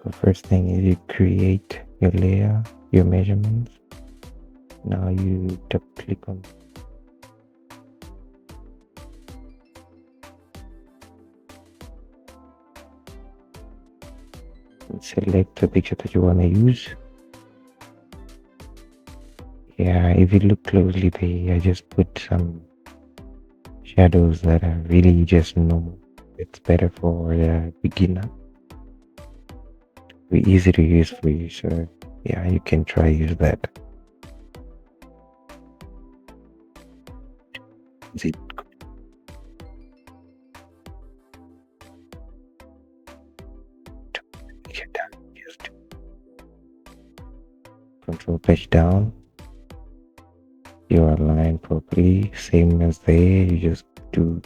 So first thing is you create your layer, your measurements. Now you double click on and select the picture that you want to use. Yeah, if you look closely there, I just put some shadows that are really just normal. It's better for a beginner. Be easy to use for you, so yeah, you can try use that. Is it just control page down, you align properly, same as there, you just do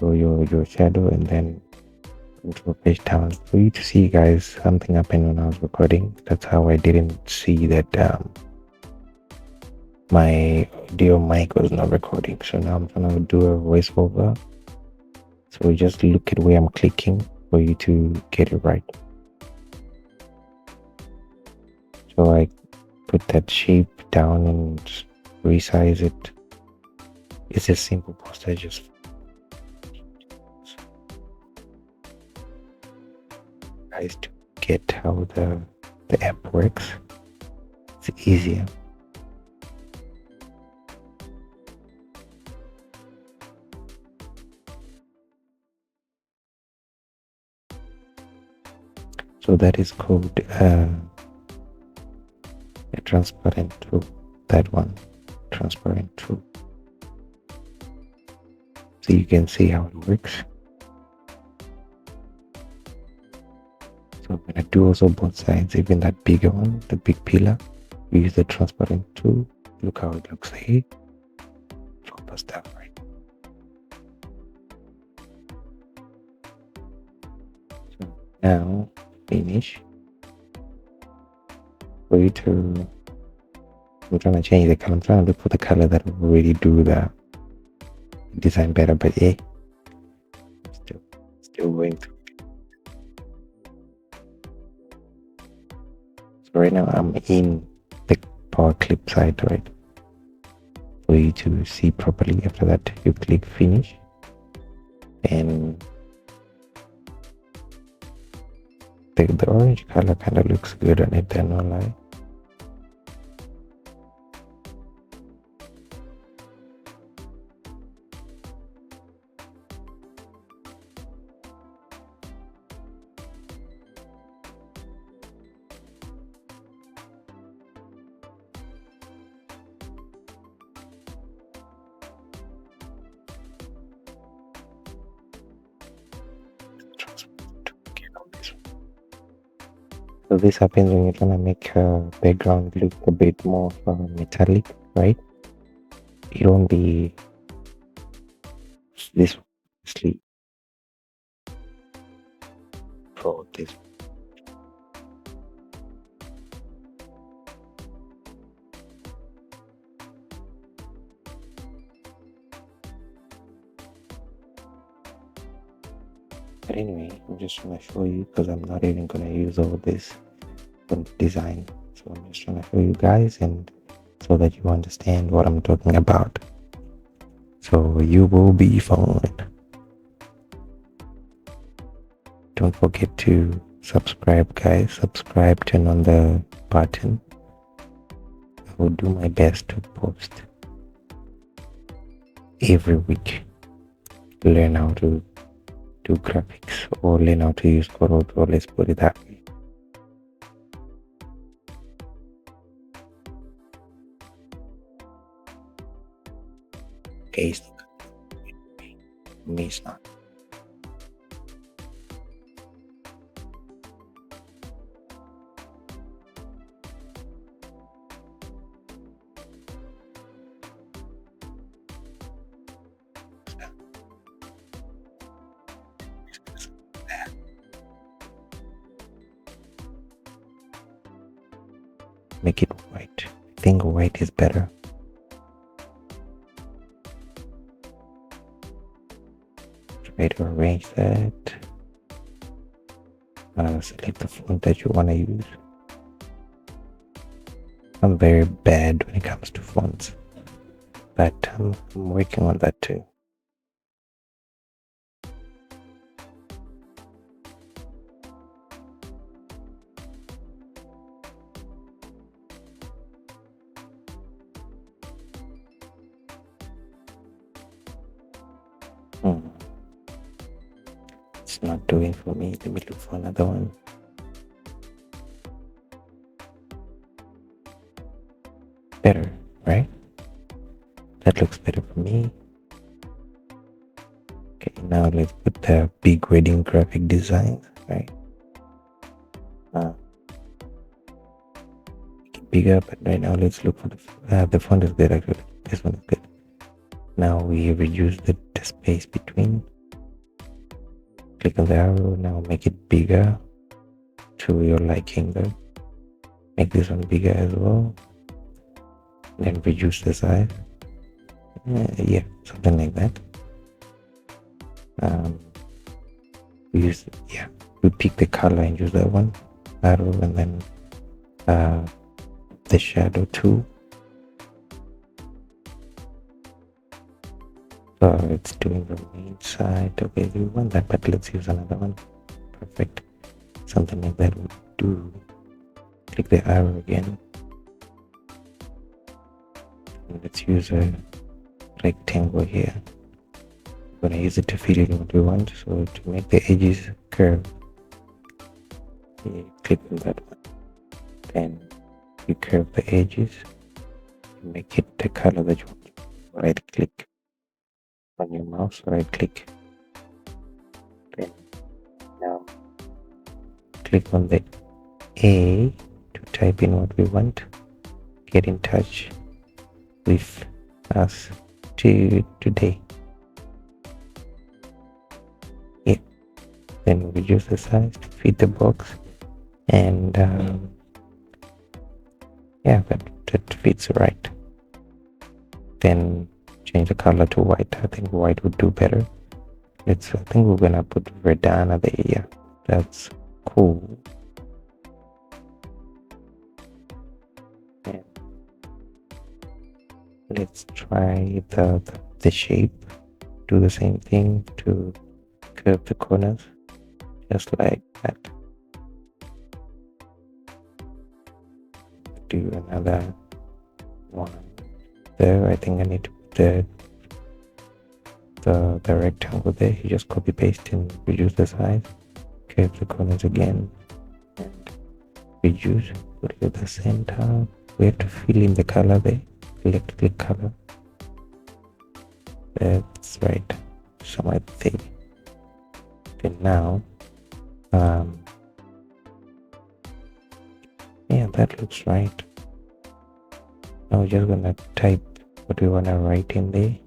your shadow and then control page down. For you to see, guys, something happened when I was recording. That's how I didn't see that my audio mic was not recording. So now I'm gonna do a voiceover. So just look at where I'm clicking for you to get it right. So I put that shape down and resize it. It's a simple poster, just guys to get how the app works. It's easier. So that is called a transparent tool. That one, transparent tool. So you can see how it works. So I'm gonna do also both sides, even that bigger one, the big pillar. We use the transparent tool. Look how it looks here. Drop us down, right? So now finish. For you to, I'm trying to change the color. I'm trying to look for the color that will really do the design better, but yeah, still going through. So right now I'm in the power clip side, right? For you to see properly. After that, you click finish, and the orange color kind of looks good on it, then no lie. So this happens when you're trying to make a background look a bit more metallic, right? It won't be this sleep for this. But anyway, I'm just trying to show you because I'm not even going to use all this design. So I'm just trying to show you guys and so that you understand what I'm talking about. So you will be fine. Don't forget to subscribe, guys. Subscribe, turn on the button. I will do my best to post every week. Learn how to do graphics or learn how to use CorelDRAW, let's put it that way. Okay, me it's not. Make it white. I think white is better. Try to arrange that. select the font that you want to use. I'm very bad when it comes to fonts, but I'm working on that too. It's not doing for me. Let me look for another one. Better, right? That looks better for me. Okay, now let's put the big wedding graphic designs, right? Make it bigger, but right now let's look for the font is good actually. This one is good. Now we reduce the space between. Click on the arrow. Now make it bigger to your liking though. Make this one bigger as well. Then reduce the size. Yeah, something like that. We pick the color and use that one arrow, and then the shadow too. So it's doing the main side. Okay, we want that, but let's use another one. Perfect. Something like that would do. Click the arrow again. And let's use a rectangle here. We're gonna use it to fill in what we want. So to make the edges curve, you click on that one. Then you curve the edges. Make it the color that you want. Right click on your mouse, right click. Then now click on the A to type in what we want. Get in touch with us today. Yeah. Then reduce the size to fit the box, and yeah, that fits right. Then change the color to white. I think white would do better. I think we're gonna put Verdana there. Yeah, that's cool. And let's try the shape. Do the same thing to curve the corners, just like that. Do another one there. I think I need to put the rectangle there. You just copy paste and reduce the size, curve the corners again, and reduce. Put it at the center. We have to fill in the color there. Select the color. That's right. Somewhere there. Okay, now yeah, that looks right. Now we're just gonna type what we wanna write in there.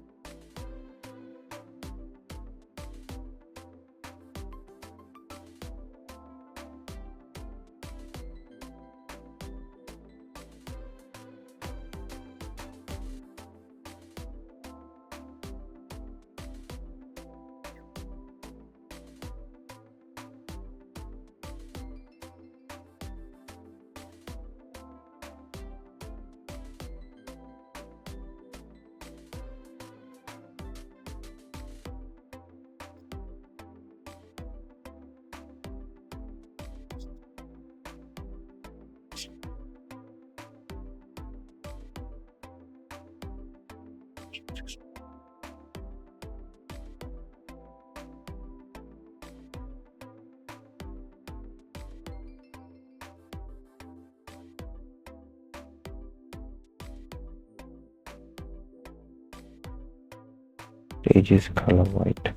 The edges color white.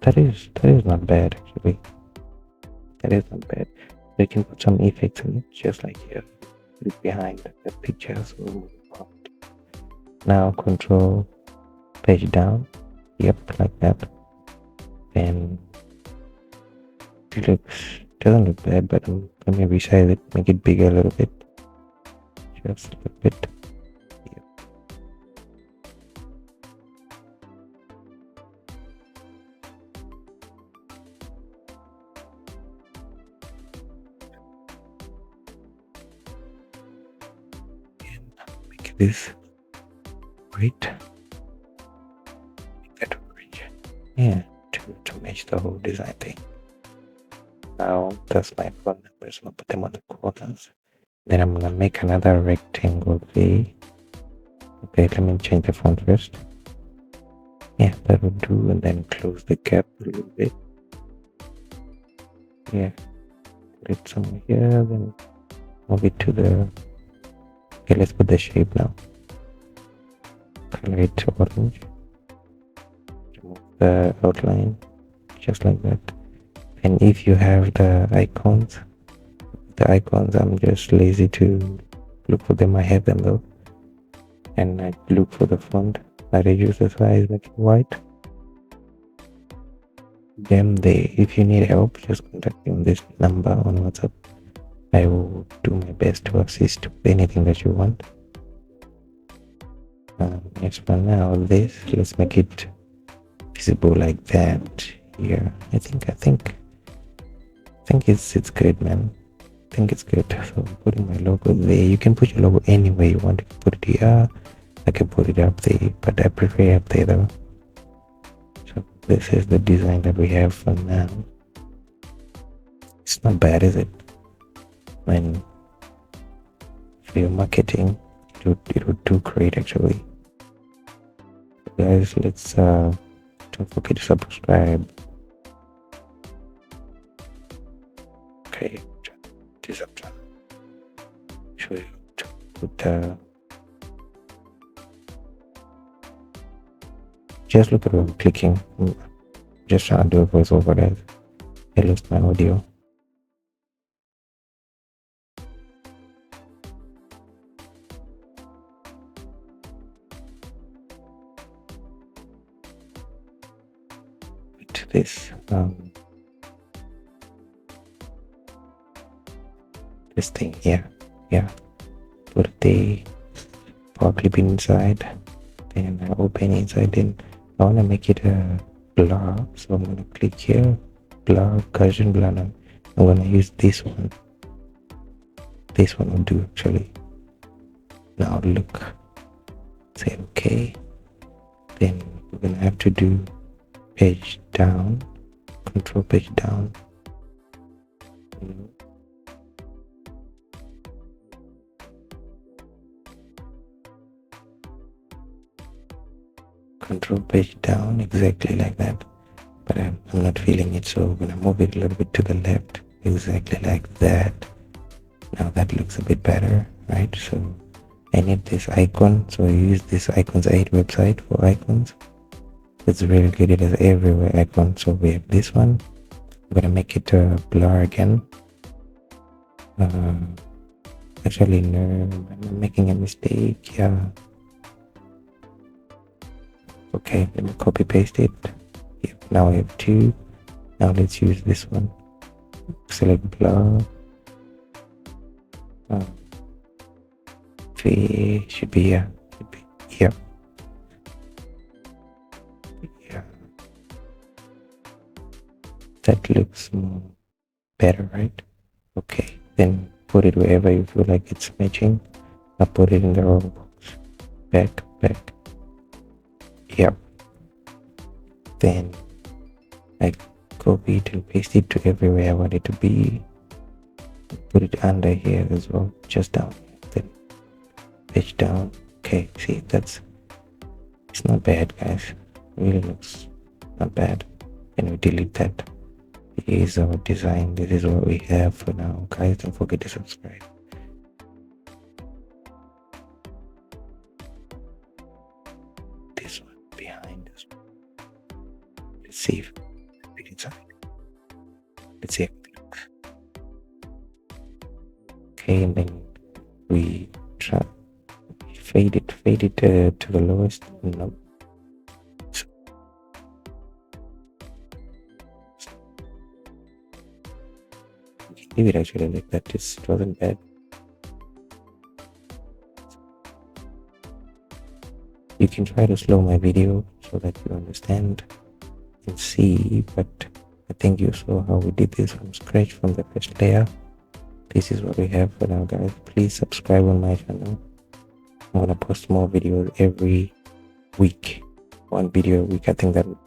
That is not bad actually. That is not bad. We can put some effects in it, just like here. Put it behind the picture, so we'll move on. Now control page down. Yep, like that. Then it doesn't look bad, but let me resize it, make it bigger a little bit. Just a little bit. this right, make that orange, yeah, to match the whole design thing. Now that's my phone numbers. I'm gonna put them on the corners. Then I'm gonna make another rectangle V. Okay, let me change the font first. Yeah, that will do, and then close the gap a little bit. Yeah, put it somewhere here, then move it to the. Okay, let's put the shape now. Color it orange. Remove the outline, just like that. And if you have the icons, I'm just lazy to look for them. I have them though, and I look for the font. I reduce the size, make it white. Then if you need help, just contact me on this number on WhatsApp. I will do my best to assist with anything that you want. Yes, for now, let's make it visible like that here. I think it's good, man. I think it's good. So putting my logo there. You can put your logo anywhere you want. You can put it here. I can put it up there, but I prefer up there though. So this is the design that we have for now. It's not bad, is it? When for your marketing, it would do great actually. Guys, let's don't forget to subscribe. Okay, this up to show you to put just look at what I'm clicking. Just trying to do a voiceover, guys. I lost my audio. This this thing here, yeah, put the power clip inside, then I open inside. Then I want to make it a blur, so I'm gonna click here, blur, Gaussian blur. Now I'm gonna use this one. This one will do actually. Now look, say okay. Then we're gonna have to do page down, control page down. Control page down, exactly like that. But I'm not feeling it, so we're gonna move it a little bit to the left, exactly like that. Now that looks a bit better, right? So I need this icon, so I use this icons 8 website for icons. It's really good. It has everywhere icon. So we have this one. I'm gonna make it a blur again. Actually no, I'm making a mistake. Yeah. Okay, let me copy paste it. Yep, now I have 2. Now let's use this one. Select blur. Should be here. Should be here. That looks better, right? Okay, then put it wherever you feel like it's matching. I put it in the wrong box. Back. Yep. Then I copy it and paste it to everywhere I want it to be. Put it under here as well, just down. Then page down. Okay, see, it's not bad, guys. It really looks not bad. And we delete that. Here is our design. This is what we have for now, guys. Don't forget to subscribe. This one behind this one. Let's see if it's inside. Let's see how it looks. Okay, and then we try fade it to the lowest. No. Leave it actually like that. It wasn't bad. You can try to slow my video so that you understand and see, but I think you saw how we did this from scratch from the first layer. This is what we have for now, guys. Please subscribe on my channel. I'm gonna post more videos every week, one video a week. I think that would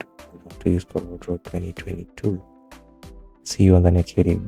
to use CorelDRAW 2022. See you on the next video.